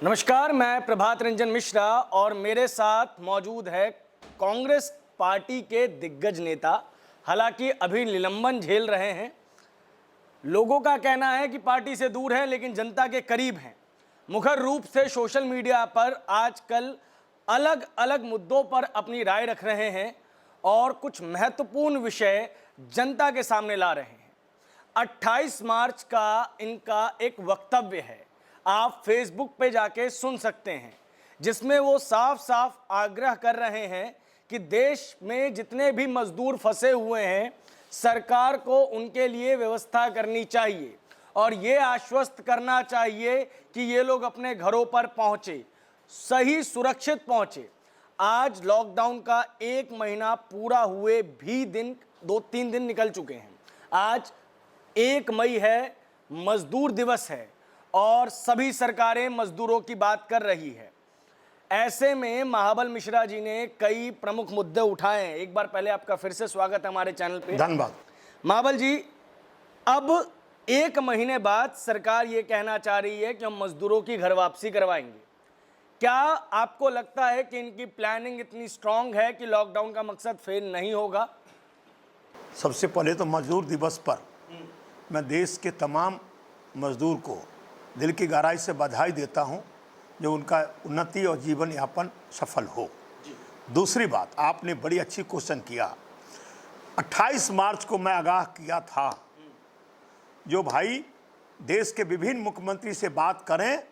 नमस्कार, मैं प्रभात रंजन मिश्रा और मेरे साथ मौजूद है कांग्रेस पार्टी के दिग्गज नेता। हालांकि अभी निलंबन झेल रहे हैं। लोगों का कहना है कि पार्टी से दूर है लेकिन जनता के करीब हैं। मुखर रूप से सोशल मीडिया पर आजकल अलग अलग मुद्दों पर अपनी राय रख रहे हैं और कुछ महत्वपूर्ण विषय जनता के सामने ला रहे हैं। 28 मार्च का इनका एक वक्तव्य है, आप फेसबुक पे जाके सुन सकते हैं, जिसमें वो साफ साफ आग्रह कर रहे हैं कि देश में जितने भी मजदूर फंसे हुए हैं सरकार को उनके लिए व्यवस्था करनी चाहिए और ये आश्वस्त करना चाहिए कि ये लोग अपने घरों पर पहुंचे, सही सुरक्षित पहुंचे। आज लॉकडाउन का 1 महीना पूरा हुए भी दिन 2-3 दिन निकल चुके हैं। आज 1 मई है, मजदूर दिवस है और सभी सरकारें मजदूरों की बात कर रही है। ऐसे में महाबल मिश्रा जी ने कई प्रमुख मुद्दे उठाए हैं। एक बार पहले आपका फिर से स्वागत है हमारे चैनल पे। धन्यवाद। महाबल जी, अब 1 महीने बाद सरकार ये कहना चाह रही है कि हम मजदूरों की घर वापसी करवाएंगे। क्या आपको लगता है कि इनकी प्लानिंग इतनी स्ट्रांग है कि लॉकडाउन का मकसद फेल नहीं होगा? सबसे पहले तो मजदूर दिवस पर मैं देश के तमाम मजदूर को दिल की गहराई से बधाई देता हूं, जो उनका उन्नति और जीवन यापन सफल हो। दूसरी बात, आपने बड़ी अच्छी क्वेश्चन किया। 28 मार्च को मैं आगाह किया था, जो भाई देश के विभिन्न मुख्यमंत्री से बात करें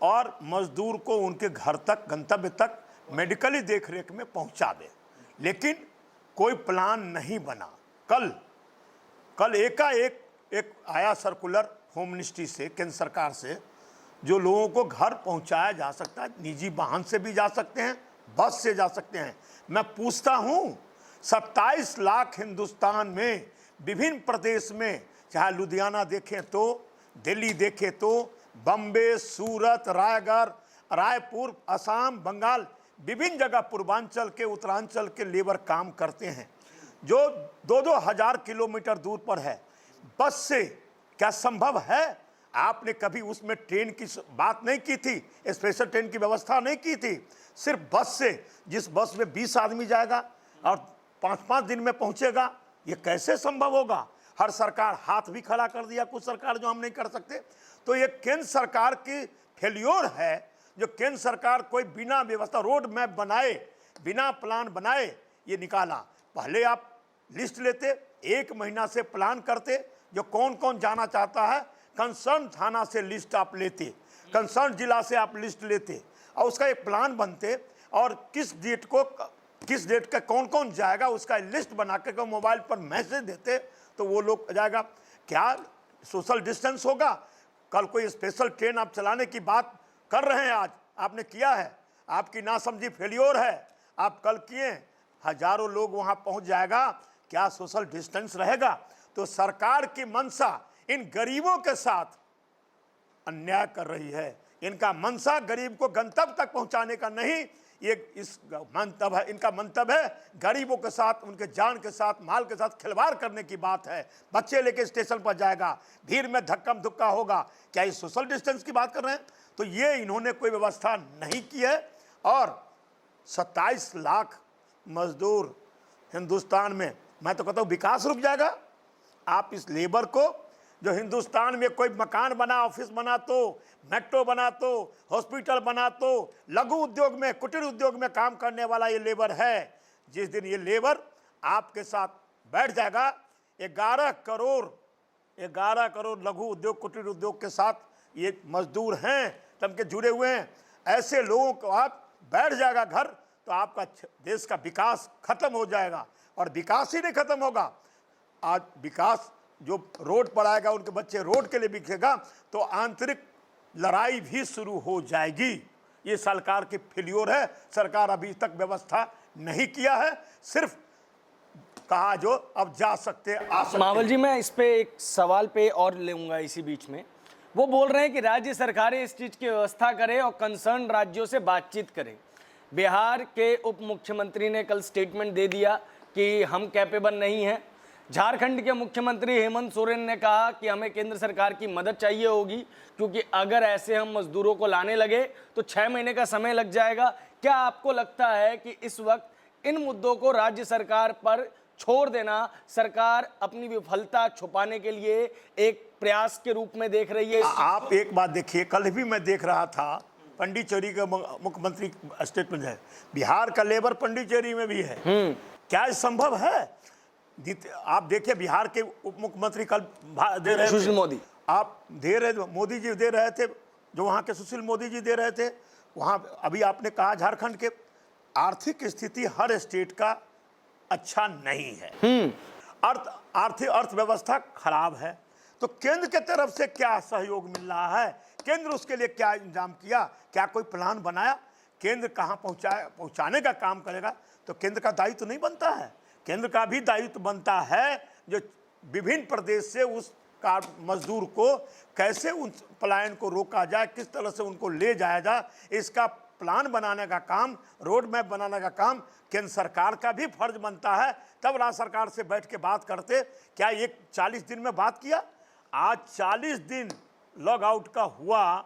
और मजदूर को उनके घर तक, गंतव्य तक मेडिकली देखरेख में पहुंचा दें, लेकिन कोई प्लान नहीं बना। कल एकाएक एक आया सर्कुलर होम मिनिस्ट्री से, केंद्र सरकार से, जो लोगों को घर पहुंचाया जा सकता है। निजी वाहन से भी जा सकते हैं, बस से जा सकते हैं। मैं पूछता हूं, 27 लाख हिंदुस्तान में विभिन्न प्रदेश में, चाहे लुधियाना देखें तो, दिल्ली देखें तो, बम्बे, सूरत, रायपुर, असम, बंगाल, विभिन्न जगह पूर्वांचल के, उत्तरांचल के लेबर काम करते हैं, जो 2-2 हजार किलोमीटर दूर पर है। बस से क्या संभव है? आपने कभी उसमें ट्रेन की बात नहीं की थी, स्पेशल ट्रेन की व्यवस्था नहीं की थी। सिर्फ बस से, जिस बस में 20 आदमी जाएगा और 5-5 दिन में पहुंचेगा, ये कैसे संभव होगा? हर सरकार हाथ भी खड़ा कर दिया, कुछ सरकार जो हम नहीं कर सकते। तो ये केंद्र सरकार की फेल्योर है, जो केंद्र सरकार कोई बिना व्यवस्था, रोड मैप बनाए, बिना प्लान बनाए ये निकाला। पहले आप लिस्ट लेते, 1 महीना से प्लान करते, जो कौन कौन जाना चाहता है, कंसर्न थाना से लिस्ट आप लेते, कंसर्न जिला से आप लिस्ट लेते और उसका एक प्लान बनते और किस डेट का कौन कौन जाएगा उसका लिस्ट बना के मोबाइल पर मैसेज देते, तो वो लोग जाएगा। क्या सोशल डिस्टेंस होगा? कल कोई स्पेशल ट्रेन आप चलाने की बात कर रहे हैं, आज आपने किया है, आपकी नासमझी फेल्योर है। आप कल किए, हजारों लोग वहां पहुंच जाएगा, क्या सोशल डिस्टेंस रहेगा? तो सरकार की मंशा इन गरीबों के साथ अन्याय कर रही है। इनका मंशा गरीब को गंतव्य तक पहुंचाने का नहीं, ये इस मंतव्य है, इनका मंतव्य है गरीबों के साथ, उनके जान के साथ, माल के साथ खिलवाड़ करने की बात है। बच्चे लेके स्टेशन पर जाएगा, भीड़ में धक्कम धुक्का होगा, क्या ये सोशल डिस्टेंस की बात कर रहे हैं? तो ये इन्होंने कोई व्यवस्था नहीं की है। और 27 लाख मजदूर हिंदुस्तान में, मैं तो कहता हूँ विकास रुक जाएगा। आप इस लेबर को, जो हिंदुस्तान में कोई मकान बना, ऑफिस बना तो, मेट्रो बना तो, हॉस्पिटल बना तो, लघु उद्योग में, कुटीर उद्योग में काम करने वाला ये लेबर है, जिस दिन ये लेबर आपके साथ बैठ जाएगा, 11 करोड़ लघु उद्योग, कुटीर उद्योग के साथ ये मजदूर हैं, तब के जुड़े हुए हैं, ऐसे लोगों को आप बैठ जाएगा घर, तो आपका देश का विकास खत्म हो जाएगा। और विकास ही नहीं खत्म होगा, आज विकास जो रोड पर आएगा, उनके बच्चे रोड के लिए बिकेगा, तो आंतरिक लड़ाई भी शुरू हो जाएगी। ये सरकार की फेल्योर है। सरकार अभी तक व्यवस्था नहीं किया है, सिर्फ कहा जो अब जा सकते आ सकते। महाबल जी, मैं इस पे एक सवाल पे और लूंगा इसी बीच में। वो बोल रहे हैं कि राज्य सरकारें इस चीज की व्यवस्था करें और कंसर्न राज्यों से बातचीत करें। बिहार के उप मुख्यमंत्री ने कल स्टेटमेंट दे दिया कि हम कैपेबल नहीं हैं। झारखंड के मुख्यमंत्री हेमंत सोरेन ने कहा कि हमें केंद्र सरकार की मदद चाहिए होगी, क्योंकि अगर ऐसे हम मजदूरों को लाने लगे तो 6 महीने का समय लग जाएगा। क्या आपको लगता है कि इस वक्त इन मुद्दों को राज्य सरकार पर छोड़ देना सरकार अपनी विफलता छुपाने के लिए एक प्रयास के रूप में देख रही है? आप एक बात देखिए, कल भी मैं देख रहा था पंडिचेरी का मुख्यमंत्री स्टेटमेंट है, बिहार का लेबर पंडिचेरी में भी है। क्या संभव है? आप देखिए बिहार के उप मुख्यमंत्री कल दे रहे थे, सुशील मोदी, आप दे रहे, मोदी जी दे रहे थे, जो वहाँ के सुशील मोदी जी दे रहे थे। वहाँ अभी आपने कहा झारखंड के आर्थिक स्थिति हर स्टेट का अच्छा नहीं है, अर्थव्यवस्था खराब है, तो केंद्र के तरफ से क्या सहयोग मिल रहा है? केंद्र उसके लिए क्या इंतजाम किया? क्या कोई प्लान बनाया? केंद्र कहाँ पहुँचाने का काम करेगा? तो केंद्र का दायित्व तो नहीं बनता है। केंद्र का भी दायित्व बनता है जो विभिन्न प्रदेश से उस मजदूर को कैसे उन पलायन को रोका जाए, किस तरह से उनको ले जाया जाए, इसका प्लान बनाने का काम, रोड मैप बनाने का काम केंद्र सरकार का भी फर्ज बनता है। तब राज्य सरकार से बैठ के बात करते। क्या ये 40 दिन में बात किया? आज 40 दिन लॉकआउट का हुआ,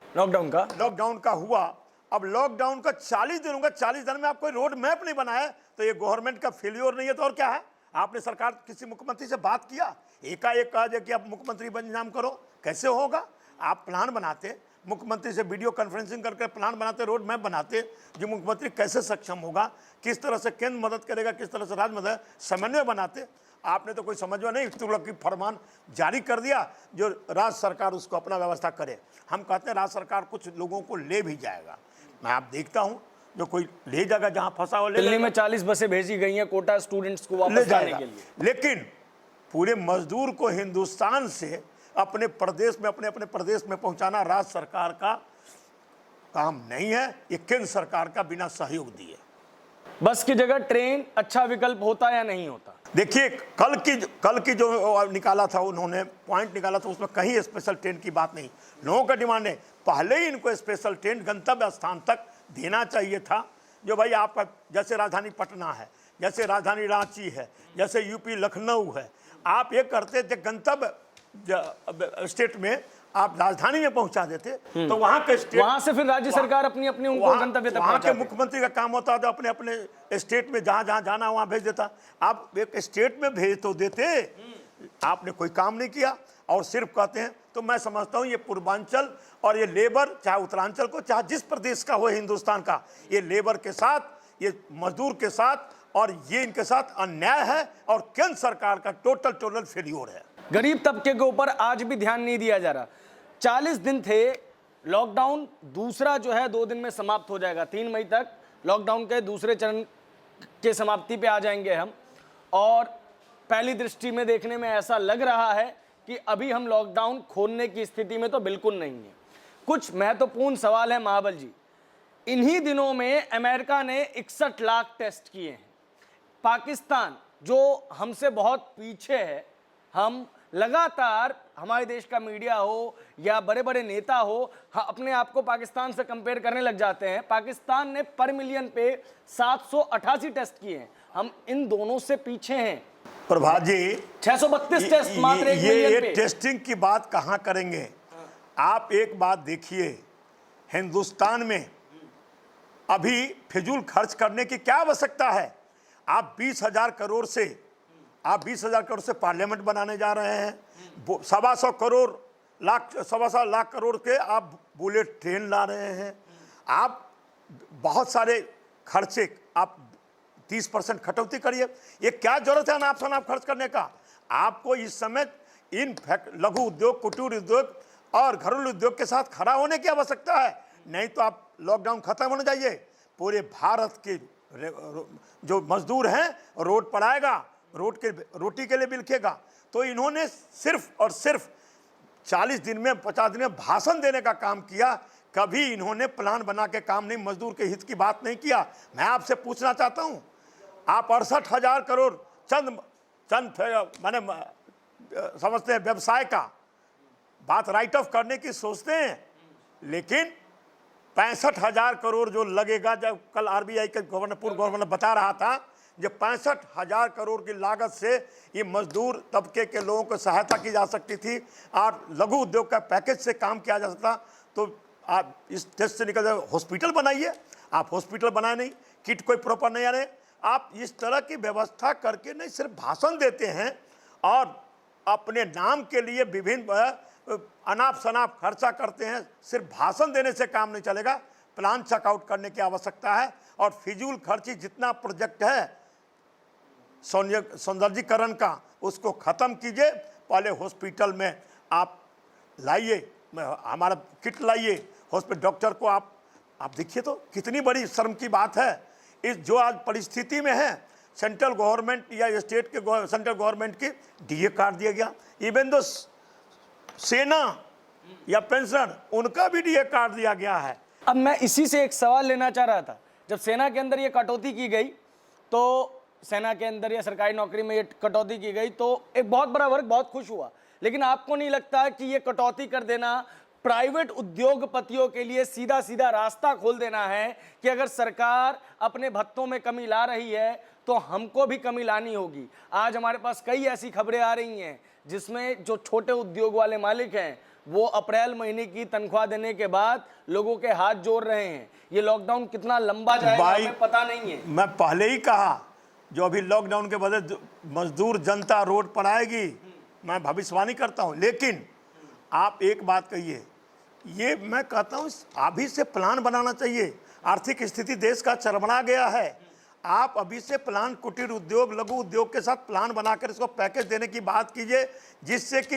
लॉकडाउन का हुआ। अब लॉकडाउन का 40 दिन होगा, 40 दिन में आप कोई रोड मैप नहीं बनाया तो ये गवर्नमेंट का फेल्योर नहीं है तो और क्या है? आपने सरकार किसी मुख्यमंत्री से बात किया? एकाएक कहा जाए कि आप मुख्यमंत्री बन इंतजाम करो, कैसे होगा? आप प्लान बनाते, मुख्यमंत्री से वीडियो कॉन्फ्रेंसिंग करके प्लान बनाते, रोड मैप बनाते, जो मुख्यमंत्री कैसे सक्षम होगा, किस तरह से केंद्र मदद करेगा, किस तरह से राज्य मदद, समन्वय बनाते। आपने तो कोई समझ में नहीं, तुरंत की फरमान जारी कर दिया जो राज्य सरकार उसको अपना व्यवस्था करे। हम कहते हैं राज्य सरकार कुछ लोगों को ले भी जाएगा। मैं आप देखता हूँ जो कोई ले जाएगा, जहाँ फंसा हो ले दिल्ली में 40 बसें भेजी गई हैं कोटा स्टूडेंट्स को वापस लाने के लिए, लेकिन पूरे मजदूर को हिंदुस्तान से अपने प्रदेश में, अपने प्रदेश में पहुंचाना राज्य सरकार का काम नहीं है। ये केंद्र सरकार का बिना सहयोग दिए। बस की जगह ट्रेन अच्छा विकल्प होता या नहीं होता? देखिए कल की जो निकाला था, उन्होंने पॉइंट निकाला था, उसमें कहीं स्पेशल ट्रेन की बात नहीं। लोगों का डिमांड है पहले ही इनको स्पेशल ट्रेन गंतव्य स्थान तक देना चाहिए था। जो भाई आपका जैसे राजधानी पटना है, जैसे राजधानी रांची है, जैसे यूपी लखनऊ है, आप ये करते थे गंतव्य स्टेट में आप राजधानी में पहुंचा देते तो वहां के स्टेट, वहां से फिर राज्य सरकार अपनी अपनी उनको गंतव्य तक वहां के मुख्यमंत्री का काम होता था अपने अपने स्टेट में जहां जहां जाना वहां भेज देता। आप एक स्टेट में भेज तो देते, आपने कोई काम नहीं किया और सिर्फ कहते हैं। तो मैं समझता हूं ये पूर्वांचल और ये लेबर, चाहे उत्तरांचल को, चाहे जिस प्रदेश का हो हिंदुस्तान का, ये लेबर के साथ, ये मजदूर के साथ और ये इनके साथ अन्याय है और केंद्र सरकार का टोटल फेल्योर है। गरीब तबके के ऊपर आज भी ध्यान नहीं दिया जा रहा। 40 दिन थे लॉकडाउन, दूसरा जो है 2 दिन में समाप्त हो जाएगा। 3 मई तक लॉकडाउन के दूसरे चरण के समाप्ति पे आ जाएंगे हम। और पहली दृष्टि में देखने में ऐसा लग रहा है कि अभी हम लॉकडाउन खोलने की स्थिति में तो बिल्कुल नहीं है। कुछ महत्वपूर्ण सवाल है महाबल जी। इन्हीं दिनों में अमेरिका ने 61 लाख टेस्ट किए हैं। पाकिस्तान जो हमसे बहुत पीछे है, हम लगातार, हमारे देश का मीडिया हो या बड़े बड़े नेता हो, अपने आप को पाकिस्तान से कंपेयर करने लग जाते हैं। पाकिस्तान ने पर मिलियन पे 788 टेस्ट किए हैं, हम इन दोनों से पीछे हैं। प्रभात जी 632 टेस्ट मात्र 1 मिलियन पे। टेस्टिंग की बात कहाँ करेंगे? आप एक बात देखिए, हिंदुस्तान में अभी फिजूल खर्च करने की क्या आवश्यकता है? आप 20,000 करोड़ से पार्लियामेंट बनाने जा रहे हैं, 125 करोड़ सवा लाख करोड़ के आप बुलेट ट्रेन ला रहे हैं, आप बहुत सारे खर्चे, आप 30% कटौती करिए। ये क्या जरूरत है अनाप शनाप खर्च करने का? आपको इस समय इन लघु उद्योग, कुटीर उद्योग और घरेलू उद्योग के साथ खड़ा होने की आवश्यकता है। नहीं तो आप लॉकडाउन खत्म होने जाइए, पूरे भारत के जो मजदूर हैं रोड पर आएगा, रोटी के लिए बिलखेगा। तो इन्होंने सिर्फ और सिर्फ 40 दिन में, 50 दिन में भाषण देने का काम किया। कभी इन्होंने प्लान बना के काम नहीं, मजदूर के हित की बात नहीं किया। मैं आपसे पूछना चाहता हूं, आप 68,000 करोड़ चंद माने समझते हैं व्यवसाय का बात राइट ऑफ करने की सोचते हैं, लेकिन 65,000 करोड़ जो लगेगा, जब कल आरबीआई के पूर्व गवर्नर बता रहा था जो 65,000 करोड़ की लागत से ये मजदूर तबके के लोगों को सहायता की जा सकती थी और लघु उद्योग का पैकेज से काम किया जा सकता। तो आप इस देश से निकल जाए, हॉस्पिटल बनाइए, आप हॉस्पिटल बनाए नहीं, किट कोई प्रॉपर नहीं आ रहे, आप इस तरह की व्यवस्था करके नहीं सिर्फ भाषण देते हैं और अपने नाम के लिए विभिन्न अनाप शनाप खर्चा करते हैं। सिर्फ भाषण देने से काम नहीं चलेगा, प्लान चेकआउट करने की आवश्यकता है और फिजूल खर्ची जितना प्रोजेक्ट है सौंदर्यीकरण का उसको ख़त्म कीजिए। पहले हॉस्पिटल में आप लाइए, हमारा किट लाइए, हॉस्पिटल डॉक्टर को आप देखिए तो कितनी बड़ी शर्म की बात है। इस जो आज परिस्थिति में है, सेंट्रल गवर्नमेंट या स्टेट के सेंट्रल गवर्नमेंट की डीए काट दिया गया, इवन दो सेना या पेंशन उनका भी डीए काट दिया गया है। अब मैं इसी से एक सवाल लेना चाह रहा था, जब सेना के अंदर ये कटौती की गई तो सेना के अंदर या सरकारी नौकरी में ये कटौती की गई तो एक बहुत बड़ा वर्ग बहुत खुश हुआ, लेकिन आपको नहीं लगता कि ये कटौती कर देना प्राइवेट उद्योगपतियों के लिए सीधा सीधा रास्ता खोल देना है कि अगर सरकार अपने भत्तों में कमी ला रही है तो हमको भी कमी लानी होगी। आज हमारे पास कई ऐसी खबरें आ रही हैं जिसमें जो छोटे उद्योग वाले मालिक हैं वो अप्रैल महीने की तनख्वाह देने के बाद लोगों के हाथ जोड़ रहे हैं। ये लॉकडाउन कितना लंबा जाएगा हमें पता नहीं है। मैं पहले ही कहा, जो अभी लॉकडाउन के वजह मजदूर जनता रोड पर आएगी, मैं भविष्यवाणी करता हूं। लेकिन आप एक बात कहिए, ये मैं कहता हूं अभी से प्लान बनाना चाहिए। आर्थिक स्थिति देश का चरमरा गया है, आप अभी से प्लान कुटीर उद्योग लघु उद्योग के साथ प्लान बनाकर इसको पैकेज देने की बात कीजिए, जिससे कि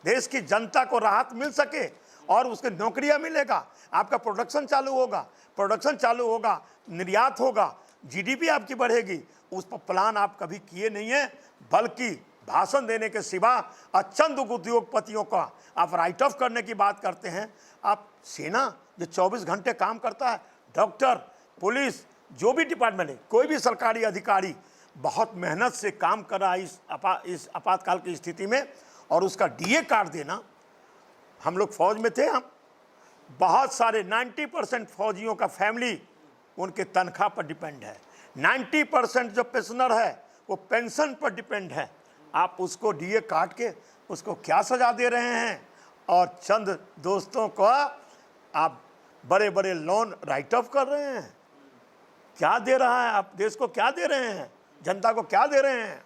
देश की जनता को राहत मिल सके और उसके नौकरियां मिलेगा, आपका प्रोडक्शन चालू होगा, निर्यात होगा, जीडीपी आपकी बढ़ेगी। उस पर प्लान आप कभी किए नहीं है, बल्कि भाषण देने के सिवा चंद उद्योगपतियों का आप राइट ऑफ करने की बात करते हैं। आप सेना जो 24 घंटे काम करता है, डॉक्टर, पुलिस, जो भी डिपार्टमेंट है, कोई भी सरकारी अधिकारी बहुत मेहनत से काम कर रहा है इस आपातकाल की स्थिति में, और उसका डीए काट देना। हम लोग फौज में थे, हम बहुत सारे 90% फौजियों का फैमिली उनके तनख्वाह पर डिपेंड है, 90% जो पेंशनर है वो पेंशन पर डिपेंड है। आप उसको डीए काट के उसको क्या सजा दे रहे हैं, और चंद दोस्तों को आप बड़े बड़े लोन राइट ऑफ कर रहे हैं। क्या दे रहा है, आप देश को क्या दे रहे हैं, जनता को क्या दे रहे हैं?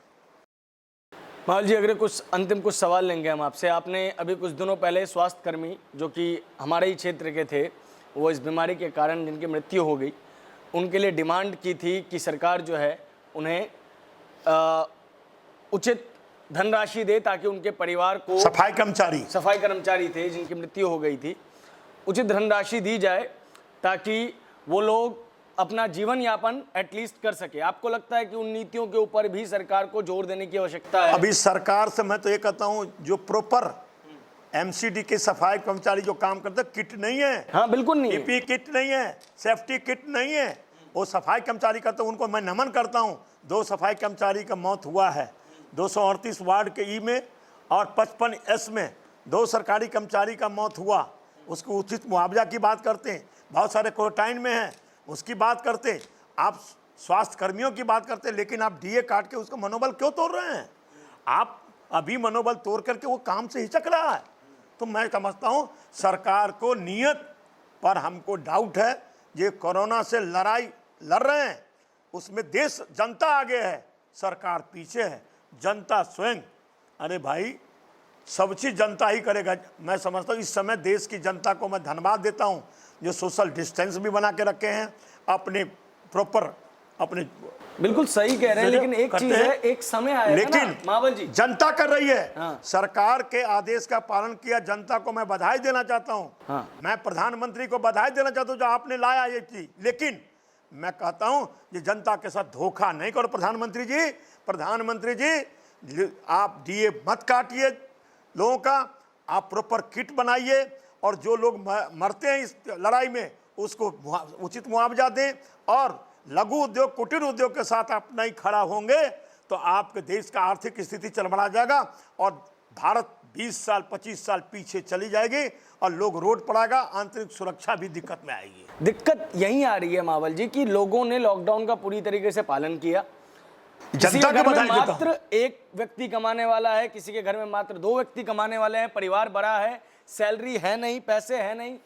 माहौल जी, अगर कुछ सवाल लेंगे हम आपसे। आपने अभी कुछ दिनों पहले स्वास्थ्यकर्मी जो कि हमारे ही क्षेत्र के थे, वो इस बीमारी के कारण जिनकी मृत्यु हो गई, उनके लिए डिमांड की थी कि सरकार जो है उन्हें उचित धनराशि दे ताकि उनके परिवार को, सफाई कर्मचारी थे जिनकी मृत्यु हो गई थी, उचित धनराशि दी जाए ताकि वो लोग अपना जीवन यापन एटलीस्ट कर सके। आपको लगता है कि उन नीतियों के ऊपर भी सरकार को जोर देने की आवश्यकता है? अभी सरकार से मैं तो ये कहता हूँ, जो प्रॉपर एमसीडी के सफाई कर्मचारी जो काम करते हैं, किट नहीं है। हाँ, बिल्कुल नहीं है। पीपी किट नहीं है, सेफ्टी किट नहीं है, वो सफाई कर्मचारी करते हैं, उनको मैं नमन करता हूँ। 2 सफाई कर्मचारी का मौत हुआ है 238 वार्ड के ई में और 55S में 2 सरकारी कर्मचारी का मौत हुआ। उसको उचित मुआवजा की बात करते हैं, बहुत सारे क्वारंटाइन में हैं उसकी बात करते हैं, आप स्वास्थ्य कर्मियों की बात करते हैं, लेकिन आप डीए काट के उसका मनोबल क्यों तोड़ रहे हैं? आप अभी मनोबल तोड़ करके वो काम से हिचक रहा है। तो मैं समझता हूँ सरकार को नियत पर हमको डाउट है। ये कोरोना से लड़ाई लड़ रहे हैं, उसमें देश जनता आगे है, सरकार पीछे है, जनता स्वयं। अरे भाई, सब चीज़ जनता ही करेगा। मैं समझता हूँ इस समय देश की जनता को मैं धन्यवाद देता हूँ जो सोशल डिस्टेंस भी बना के रखे हैं, अपने प्रॉपर अपने बिल्कुल सही कह रहे हैं, लेकिन एक चीज है, एक समय आएगा लेकिन मावल जी, जनता कर रही है। हाँ। सरकार के आदेश का पालन किया, जनता को मैं बधाई देना चाहता हूँ। हाँ। मैं प्रधानमंत्री को बधाई देना चाहता हूँ जो आपने लाया ये चीज, लेकिन मैं कहता हूँ ये जनता के साथ धोखा नहीं करो। प्रधानमंत्री जी आप डीए मत काटिए लोगों का, आप प्रॉपर किट बनाइए और जो लोग मरते हैं इस लड़ाई में उसको उचित मुआवजा दें, और लघु उद्योग कुटीर उद्योग के साथ आप नहीं खड़ा होंगे तो आपके देश का आर्थिक स्थिति चरमरा जाएगा और भारत 20 साल 25 साल पीछे चली जाएगी और लोग रोड पर आएगा, आंतरिक सुरक्षा भी दिक्कत में आएगी। दिक्कत यही आ रही है मावल जी कि लोगों ने लॉकडाउन का पूरी तरीके से पालन किया, किसी के जनता घर को में बधाई देता हूं। मात्र एक व्यक्ति कमाने वाला है, किसी के घर में मात्र 2 व्यक्ति कमाने वाले हैं, परिवार बड़ा है, सैलरी है नहीं, पैसे है नहीं,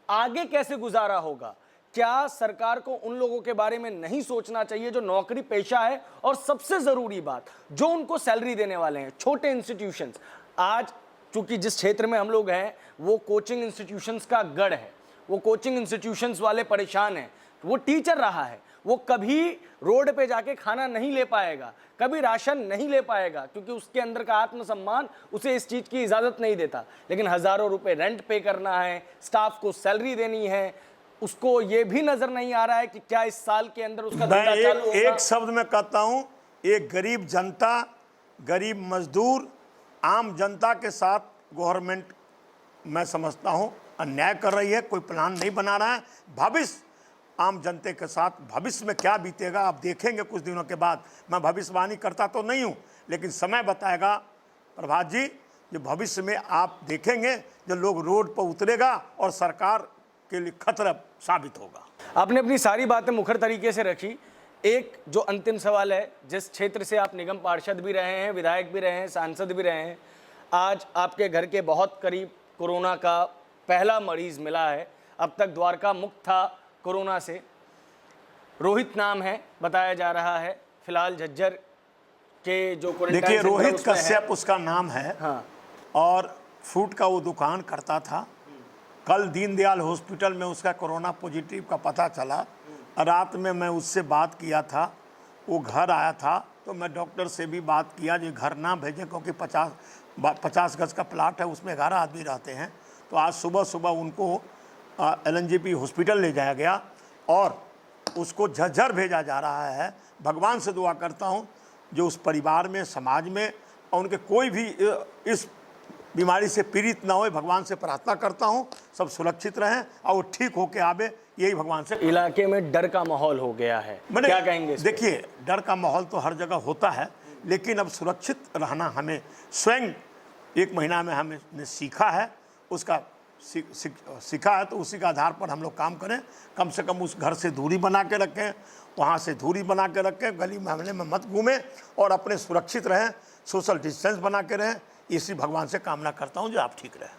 आगे कैसे गुजारा होगा? क्या सरकार को उन लोगों के बारे में नहीं सोचना चाहिए जो नौकरी पेशा है? और सबसे जरूरी बात, जो उनको सैलरी देने वाले हैं, छोटे इंस्टीट्यूशंस। आज चूंकि जिस क्षेत्र में हम लोग हैं वो कोचिंग इंस्टीट्यूशंस का गढ़ है, वो कोचिंग इंस्टीट्यूशंस वाले परेशान हैं। वो टीचर रहा है, वो कभी रोड पे जाके खाना नहीं ले पाएगा, कभी राशन नहीं ले पाएगा, क्योंकि उसके अंदर का आत्मसम्मान उसे इस चीज़ की इजाज़त नहीं देता। लेकिन हज़ारों रुपए रेंट पे करना है, स्टाफ को सैलरी देनी है, उसको ये भी नज़र नहीं आ रहा है कि क्या इस साल के अंदर उसका मैं धंधा चालू होगा। एक शब्द में कहता हूं, एक गरीब जनता, गरीब मजदूर, आम जनता के साथ गवर्नमेंट मैं समझता हूं अन्याय कर रही है, कोई प्लान नहीं बना रहा है। भविष्य आम जनता के साथ भविष्य में क्या बीतेगा आप देखेंगे कुछ दिनों के बाद। मैं भविष्यवाणी करता तो नहीं हूं, लेकिन समय बताएगा प्रभात जी, जो भविष्य में आप देखेंगे जो लोग रोड पर उतरेगा और सरकार के लिए खतरा साबित होगा। आपने अपनी सारी बातें मुखर तरीके से रखी। एक जो अंतिम सवाल है, जिस क्षेत्र से आप निगम पार्षद भी रहे हैं, विधायक भी रहे हैं, सांसद भी रहे हैं, आज आपके घर के बहुत करीब कोरोना का पहला मरीज मिला है। अब तक द्वारका मुक्त था कोरोना से। रोहित नाम है, बताया जा रहा है, फिलहाल झज्जर के जो क्वारंटाइन देखिए, सेंटर रोहित उसमें है। कश्यप उसका नाम है। हाँ, और फ्रूट का वो दुकान करता था। कल दीनदयाल हॉस्पिटल में उसका कोरोना पॉजिटिव का पता चला। रात में मैं उससे बात किया था, वो घर आया था, तो मैं डॉक्टर से भी बात किया जो घर ना भेजें, क्योंकि 50 गज का प्लाट है, उसमें 11 आदमी रहते हैं। तो आज सुबह सुबह उनको LNGP हॉस्पिटल ले जाया गया और उसको झज्जर भेजा जा रहा है। भगवान से दुआ करता हूँ जो उस परिवार में, समाज में और उनके कोई भी इस बीमारी से पीड़ित ना हो, भगवान से प्रार्थना करता हूँ सब सुरक्षित रहें और वो ठीक होके आवे, यही भगवान से। इलाके में डर का माहौल हो गया है, क्या कहेंगे इस पे? देखिए, डर का माहौल तो हर जगह होता है, लेकिन अब सुरक्षित रहना हमें स्वयं 1 महीना में हमने सीखा है, उसका सीखा है, तो उसी के आधार पर हम लोग काम करें। कम से कम उस घर से दूरी बना के रखें, वहाँ से दूरी बना के रखें, गली मोहल्ले में मत घूमें और अपने सुरक्षित रहें, सोशल डिस्टेंस बना के रहें। इसी भगवान से कामना करता हूँ जो आप ठीक रहें।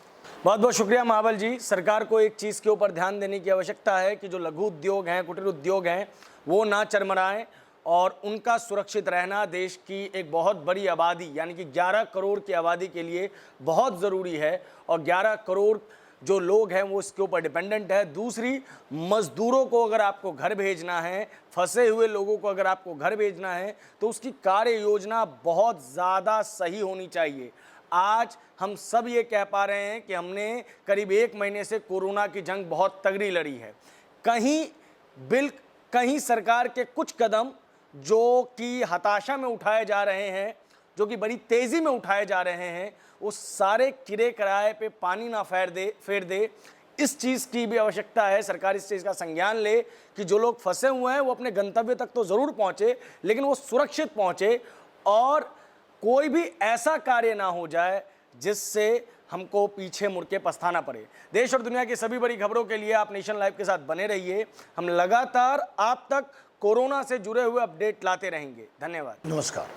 बहुत बहुत शुक्रिया महाबल जी। सरकार को एक चीज़ के ऊपर ध्यान देने की आवश्यकता है कि जो लघु उद्योग हैं, कुटीर उद्योग हैं, वो ना चरमराएं और उनका सुरक्षित रहना देश की एक बहुत बड़ी आबादी यानी कि 11 करोड़ की आबादी के लिए बहुत ज़रूरी है। और 11 करोड़ जो लोग हैं वो इसके ऊपर डिपेंडेंट है। दूसरी, मज़दूरों को अगर आपको घर भेजना है, फंसे हुए लोगों को अगर आपको घर भेजना है, तो उसकी कार्य योजना बहुत ज़्यादा सही होनी चाहिए। आज हम सब ये कह पा रहे हैं कि हमने करीब 1 महीने से कोरोना की जंग बहुत तगड़ी लड़ी है। कहीं सरकार के कुछ कदम जो कि हताशा में उठाए जा रहे हैं, जो कि बड़ी तेज़ी में उठाए जा रहे हैं, उस सारे किरे कराए पे पानी ना फेर दे। इस चीज़ की भी आवश्यकता है। सरकार इस चीज़ का संज्ञान ले कि जो लोग फंसे हुए हैं वो अपने गंतव्य तक तो ज़रूर पहुँचे, लेकिन वो सुरक्षित पहुँचे और कोई भी ऐसा कार्य ना हो जाए जिससे हमको पीछे मुड़ के पछताना पड़े। देश और दुनिया की सभी बड़ी खबरों के लिए आप नेशन लाइव के साथ बने रहिए। हम लगातार आप तक कोरोना से जुड़े हुए अपडेट लाते रहेंगे। धन्यवाद। नमस्कार।